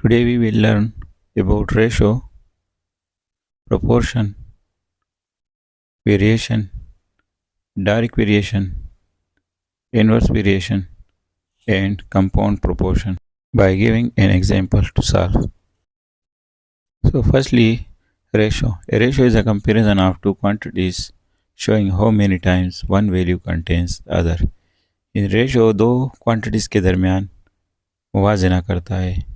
Today we will learn about ratio, proportion, variation, direct variation, inverse variation, and compound proportion by giving an example to solve. So firstly, ratio. A ratio is a comparison of two quantities showing how many times one value contains the other. In ratio दो quantities के दरमियान मुवाजना करता है.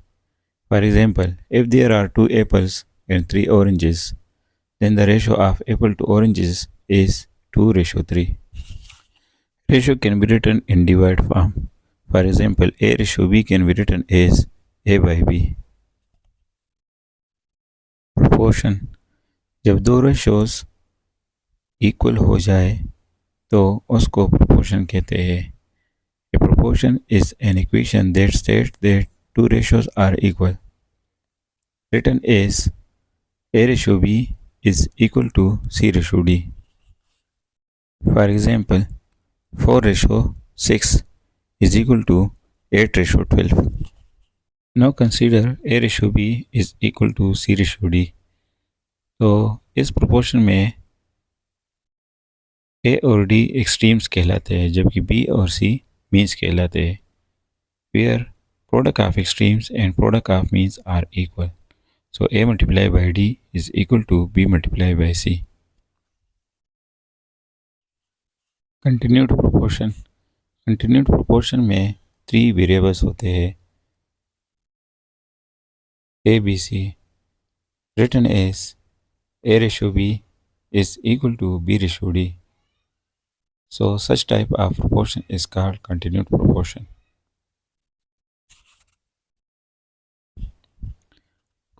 For example, if there are two apples and three oranges, then the ratio of apple to oranges is 2:3. Ratio can be written in divide form. For example, A ratio B can be written as A by B. Proportion. जब दो ratios equal हो जाए तो उसको proportion कहते हैं. A proportion is an equation that states that two ratios are equal. Written as A ratio B is equal to C ratio D. For example, 4:6 is equal to 8:12. Now consider A ratio B is equal to C ratio D. तो इस proportion में A और D extremes कहलाते हैं जबकि B और C means कहलाते हैं. Where product of extremes and product of means are equal. So A multiplied by D is equal to B multiplied by C. Continued proportion. Continued proportion में 3 variables होते हैं. A, B, C written as A ratio B is equal to B ratio D. So such type of proportion is called continued proportion.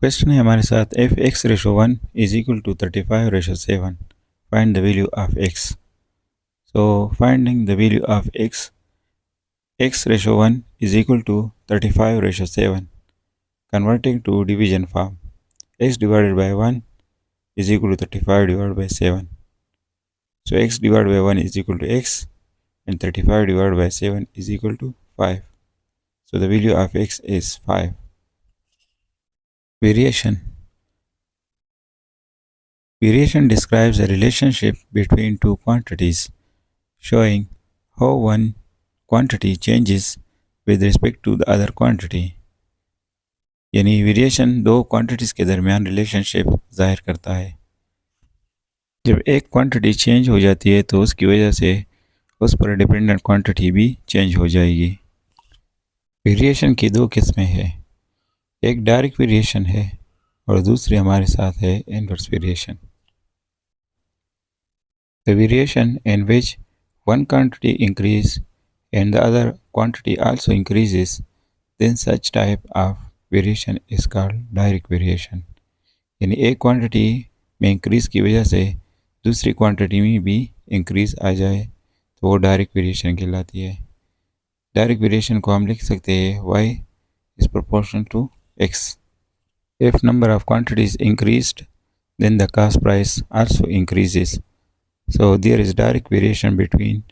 Question है हमारे साथ if x ratio 1 is equal to 35 ratio 7, find the value of x. So finding the value of x ratio 1 is equal to 35 ratio 7. Converting to division form, x divided by 1 is equal to 35 divided by 7. So x divided by 1 is equal to x and 35 divided by 7 is equal to 5. So the value of x is 5. Variation. Variation describes a relationship between two quantities, showing how one quantity changes with respect to the other quantity. यानी variation दो quantities के दरमियान relationship ज़ाहिर करता है. जब एक quantity change हो जाती है तो उसकी वजह से उस पर डिपेंडेंट क्वांटिटी भी चेंज हो जाएगी. वेरिएशन की दो किस्में हैं. एक डायरेक्ट वेरिएशन है और दूसरी हमारे साथ है inverse variation. The variation in which one quantity increases and the other quantity also increases, then such type of variation is called direct variation. यानी एक क्वांटिटी में इंक्रीज़ की वजह से दूसरी क्वांटिटी में भी इंक्रीज़ आ जाए तो वो डायरेक्ट वेरिएशन कहलाती है. डायरेक्ट वेरिएशन को हम लिख सकते हैं y is proportional to x. If number of quantities increased, then the cost price also increases. So there is direct variation between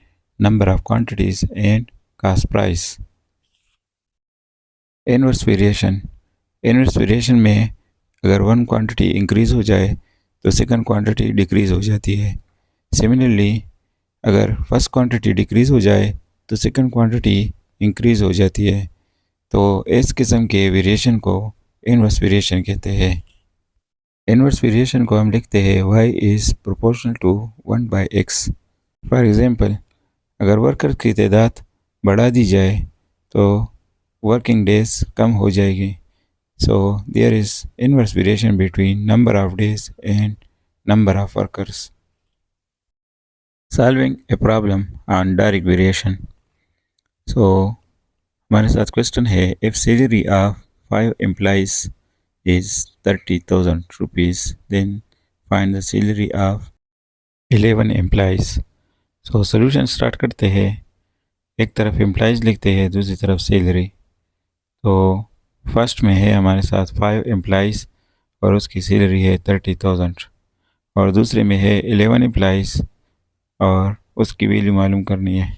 number of quantities and cost price. Inverse variation. Inverse variation में अगर one quantity increase हो जाए तो second quantity decrease हो जाती है. Similarly अगर first quantity decrease हो जाए तो सेकंड क्वांटिटी इंक्रीज हो जाती है. तो इस किस्म के वेरिएशन को इनवर्स वेरिएशन कहते हैं. इनवर्स वेरिएशन को हम लिखते हैं y is proportional to 1 by x. For example अगर वर्कर की तादाद बढ़ा दी जाए तो वर्किंग डेज कम हो जाएगी. So there is inverse variation between number of days and number of workers. Solving a problem on direct variation. So हमारे साथ क्वेश्चन है if salary of 5 employees is 30,000 rupees, then find the salary of 11 employees. So solution start करते हैं. एक तरफ employees लिखते हैं दूसरी तरफ सैलरी. तो फर्स्ट में है हमारे साथ 5 एम्प्लॉयज़ और उसकी सैलरी है 30,000 और दूसरे में है 11 एम्प्लॉयज़ और उसकी वैल्यू मालूम करनी है.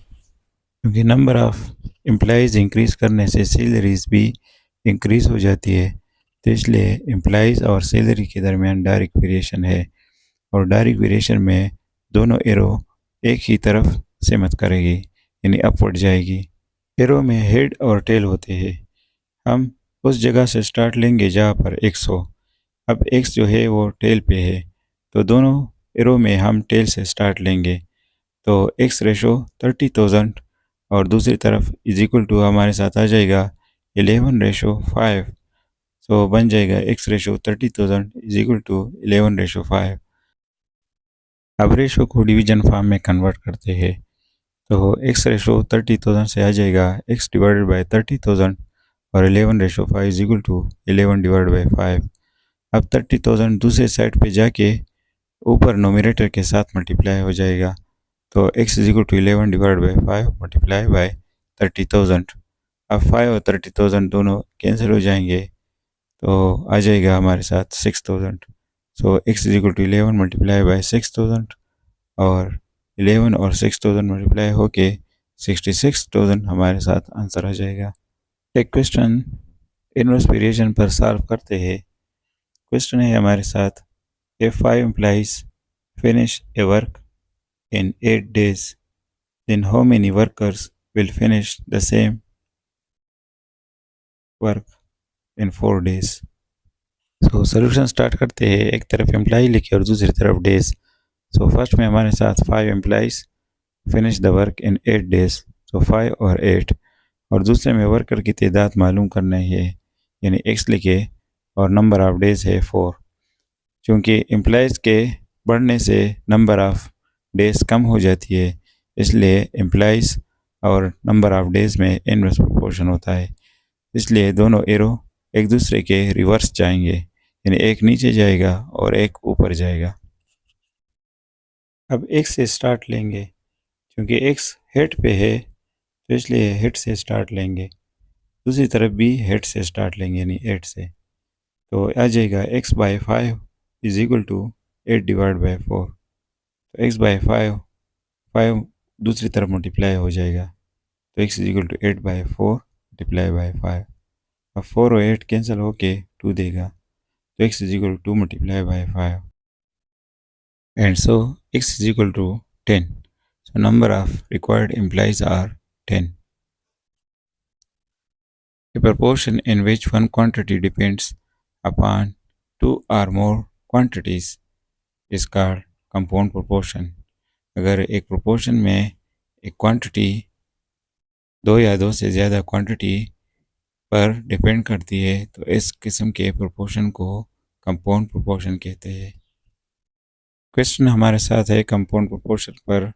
क्योंकि नंबर ऑफ़ एम्प्लॉयज़ इंक्रीज़ करने से सैलरीज़ भी इंक्रीज़ हो जाती है तो इसलिए एम्प्लॉइज़ और सैलरी के दरमियान डायरेक्ट वेरिएशन है, और डायरेक्ट वेरिएशन में दोनों एरो एक ही तरफ से मत करेगी, यानी अपवर्ड जाएगी। एरो में हेड और टेल होते हैं। हम उस जगह से स्टार्ट लेंगे जहाँ पर x हो। अब x जो है वो टेल पे है, तो दोनों एरो में हम टेल से स्टार्ट लेंगे। तो x रेशो 30,000 और दूसरी तरफ इज इक्वल टू हमारे साथ आ जाएगा 11:5। सो बन जाएगा x ratio 30,000 is equal to 11:5। अब रेशो को डिवीजन फॉर्म में कन्वर्ट करते हैं, तो x रेशो 30,000 से आ जाएगा x डिवाइडेड बाई 30,000 और 11:5 is equal to 11 divide by 5। अब 30,000 दूसरे साइड पे जाके ऊपर नोमिनेटर के साथ मल्टीप्लाई हो जाएगा, तो x is equal to 11 divide by 5 multiply by 30,000। अब 5 और 30,000 दोनों कैंसिल हो जाएंगे, तो आ जाएगा हमारे साथ 6,000। So x is equal to 11 multiply by 6,000 और 11 और 6,000 मल्टीप्लाई होके 66,000 हमारे साथ आंसर आ जाएगा। एक क्वेश्चन इनवर्स वेरिएशन पर सॉल्व करते हैं। क्वेश्चन है हमारे साथ, if 5 employees finish a work in 8 days, then how many workers will finish the same work in 4 days? So solution start करते हैं। एक तरफ एम्प्लाई लिखे और दूसरी तरफ डेज। सो फर्स्ट में हमारे साथ 5 employees finish the work in 8 days, so 5 और 8। और दूसरे में वर्कर की तादाद मालूम करना है, यानी x लिखे और नंबर ऑफ डेज है 4। क्योंकि एम्प्लॉइज़ के बढ़ने से नंबर ऑफ़ डेज़ कम हो जाती है, इसलिए एम्प्लॉइज़ और नंबर ऑफ़ डेज़ में इनवर्स प्रोपोर्शन होता है। इसलिए दोनों एरो एक दूसरे के रिवर्स जाएंगे, यानी एक नीचे जाएगा और एक ऊपर जाएगा। अब x से स्टार्ट लेंगे, क्योंकि x हेड पे है तो इसलिए हेड से स्टार्ट लेंगे। दूसरी तरफ भी हेड से स्टार्ट लेंगे, यानी 8 से। तो आ जाएगा x by 5 is equal to 8 divide by 4। तो x बाई 5 दूसरी तरफ मल्टीप्लाई हो जाएगा, तो x is equal to 8 by 4 multiply by 5। अब 4 और 8 कैंसिल होके 2 देगा, तो x is equal to 2 multiply by 5 and so x is equal to 10। So number of required employees are 10. A proportion in which one quantity depends upon two or more quantities is called compound proportion. अगर एक proportion में एक quantity दो या दो से ज़्यादा quantity पर डिपेंड करती है, तो इस किस्म के प्रोपोर्शन को कंपाउंड प्रोपोर्शन कहते हैं। क्वेश्चन हमारे साथ है कंपाउंड प्रोपोर्शन पर।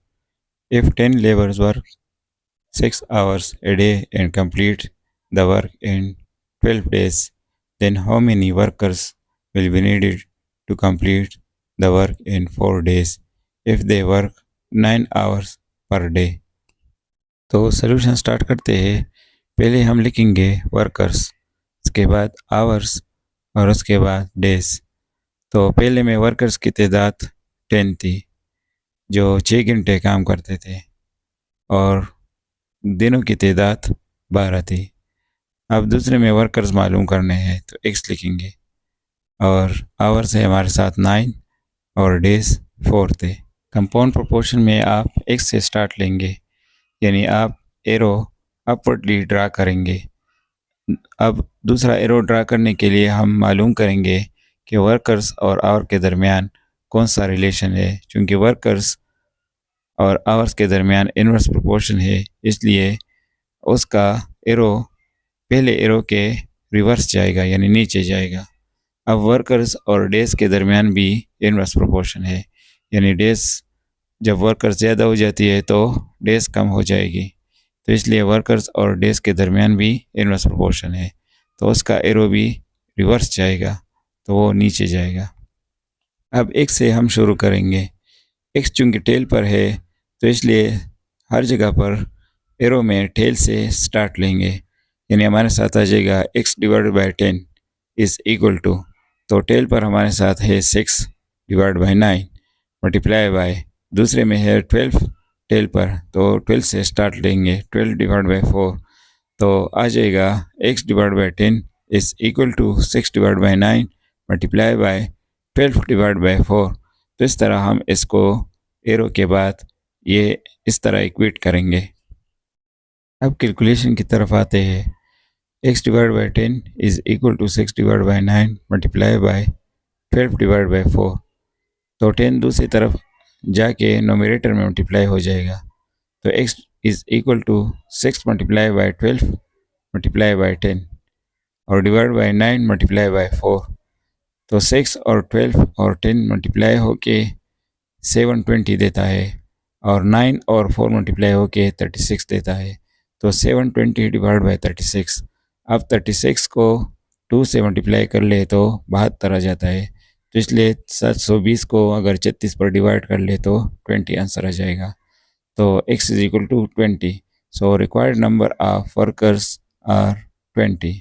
If 10 labours work 6 hours a day and complete the work in 12 days, then how many workers will be needed to complete the work in 4 days if they work 9 hours per day? तो solution start करते हैं। पहले हम लिखेंगे workers, उसके बाद hours और उसके बाद डेज। तो पहले में वर्कर्स की तादाद 10 थी, जो 6 घंटे काम करते थे, और दिनों की तादाद 12 थी। अब दूसरे में वर्कर्स मालूम करने हैं, तो x लिखेंगे, और आवर्स है हमारे साथ 9 और डेज 4 थे। कंपाउंड प्रोपोर्शन में आप x से स्टार्ट लेंगे, यानी आप एरो अपवर्डली ड्रा करेंगे। अब दूसरा एरो ड्रा करने के लिए हम मालूम करेंगे कि वर्कर्स और आवर के दरमियान कौन सा रिलेशन है। चूँकि वर्कर्स और आवर्स के दरमियान इनवर्स प्रोपोर्शन है, इसलिए उसका एरो पहले एरो के रिवर्स जाएगा, यानी नीचे जाएगा। अब वर्कर्स और डेज के दरमियान भी इनवर्स प्रोपोर्शन है, यानी डेज जब वर्कर्स ज़्यादा हो जाती है तो डेज कम हो जाएगी, तो इसलिए वर्कर्स और डेज के दरमियान भी इनवर्स प्रोपोर्शन है, तो उसका एरो भी रिवर्स जाएगा, तो वो नीचे जाएगा। अब x से हम शुरू करेंगे। x चूँकि टेल पर है, तो इसलिए हर जगह पर एरो में टेल से स्टार्ट लेंगे, यानी हमारे साथ आ जाएगा x divided by 10 is equal to, तो टेल पर हमारे साथ है 6 डिवाइड बाई 9 मल्टीप्लाई बाई, दूसरे में है 12 टेल पर, तो 12 से स्टार्ट लेंगे, 12 डिवाइड बाई 4, तो आ जाएगा x divide by 10 is equal to 6 divided by 9 multiply by 12 divide by 4। तो इस तरह हम इसको एरो के बाद ये इस तरह इक्वेट करेंगे। अब कैलकुलेशन की तरफ आते हैं। x divide by 10 is equal to 6 divide by 9 multiply by 12 divide by 4। तो 10 दूसरी तरफ जाके नोमिनेटर में मल्टीप्लाई हो जाएगा। तो x is equal to 6 multiply by 12 multiply by 10 और डिवाइड बाई 9 मल्टीप्लाई बाई 4। तो 6 और 12 और 10 मल्टीप्लाई होके 720 देता है और 9 और 4 मल्टीप्लाई होके 36 देता है। तो 720 डिवाइड बाई 36। अब 36 को 2 से मल्टीप्लाई कर ले तो 72 आ जाता है। तो इसलिए 720 को अगर 36 पर डिवाइड कर ले तो 20 आंसर आ जाएगा। तो x is equal to 20। So required number of workers are 20।